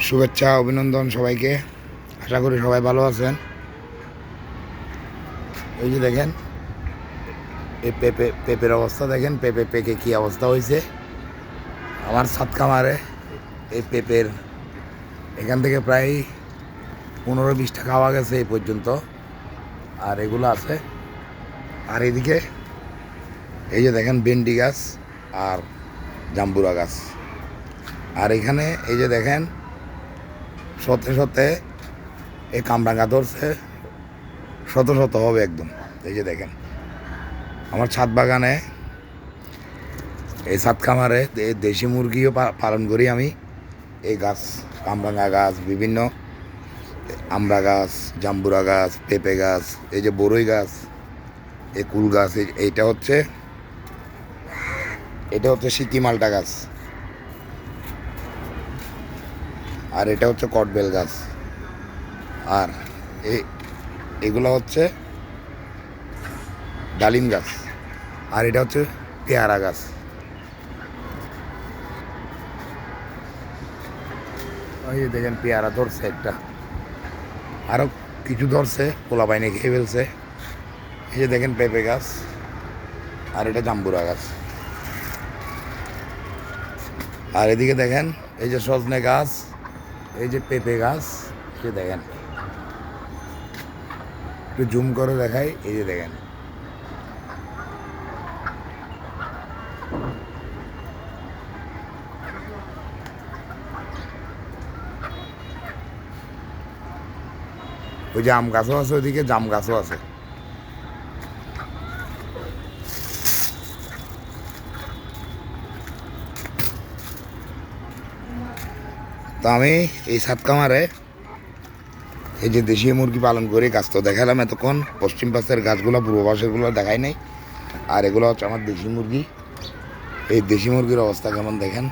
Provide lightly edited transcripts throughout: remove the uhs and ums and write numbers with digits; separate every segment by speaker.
Speaker 1: শুভেচ্ছা অভিনন্দন সবাইকে। আশা করি সবাই ভালো আছেন। এই যে দেখেন এই পেঁপের অবস্থা দেখেন, পেঁপে পেকে কী অবস্থা হয়েছে আমার ছাদ খামারে। এই পেঁপের এখান থেকে প্রায় 15-20টা খাওয়া গেছে এই পর্যন্ত, আর এগুলো আছে। আর এদিকে এই যে দেখেন ভেন্ডি গাছ আর জাম্বুরা গাছ। আর এখানে এই যে দেখেন শতে শতে এই কামরাঙা ধরছে, শত শত হবে একদম। এই যে দেখেন আমার ছাদ বাগানে, এই ছাদ খামারে দেশি মুরগিও পালন করি আমি। এই গাছ, কামরাঙা গাছ, বিভিন্ন আমড়া গাছ, জাম্বুরা গাছ, পেঁপে গাছ, এই যে বড়ই গাছ, এই কুল গাছ, এটা হচ্ছে সিকি মালটা গাছ, আর এটা হচ্ছে কটবেল গাছ, আর এগুলো হচ্ছে ডালিম গাছ, আর এটা হচ্ছে পেয়ারা গাছ। ওই যে দেখেন পেয়ারা ধরছে একটা, আরও কিছু ধরছে, পোলা বাইনে খেয়ে ফেলছে। এই যে দেখেন পেঁপে গাছ, আর এটা জাম্বুরা গাছ। আর এদিকে দেখেন এই যে সজনে গাছ, এই যে পেঁপে গাছ। এই যে দেখেন, একটু জুম করে দেখাই। এই যে দেখেন ওই যে আম গাছও আছে, ওইদিকে জাম গাছও আছে। তো আমি এই ছাদ খামারে এই যে দেশি মুরগি পালন করি, গাছ তো দেখালাম এতক্ষণ। পশ্চিম পাশের গাছগুলো, পূর্ব পাশেরগুলো দেখাই নাই। আর এগুলো হচ্ছে আমার দেশি মুরগি। এই দেশি মুরগির অবস্থা কেমন দেখেন।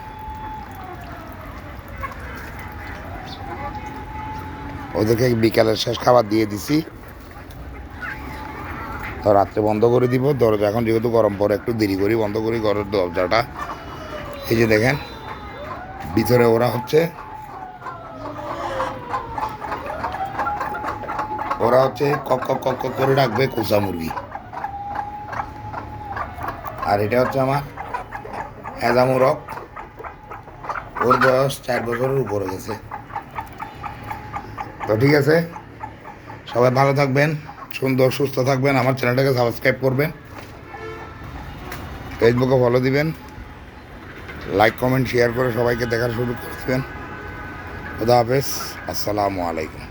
Speaker 1: ওদেরকে বিকালের শেষ খাবার দিয়ে দিছি, তো রাত্রে বন্ধ করে দিব দরজা। এখন যেহেতু গরম পরে একটু দেরি করি বন্ধ করি ঘরের দরজাটা। এই যে দেখেন ভিতরে ওরা হচ্ছে কক কক কক কক করে ডাকবে, কোসা মুরগি। আর এটা হচ্ছে আমার হেজা মুরগ, ওর বয়স 4 বছরের উপরে গেছে। তো ঠিক আছে, সবাই ভালো থাকবেন, সুন্দর সুস্থ থাকবেন। আমার চ্যানেলটাকে সাবস্ক্রাইব করবেন, ফেসবুকে ফলো দিবেন, লাইক কমেন্ট শেয়ার করে সবাইকে দেখার শুরু করে দেবেন। খুদা হাফেজ, আসসালামু আলাইকুম।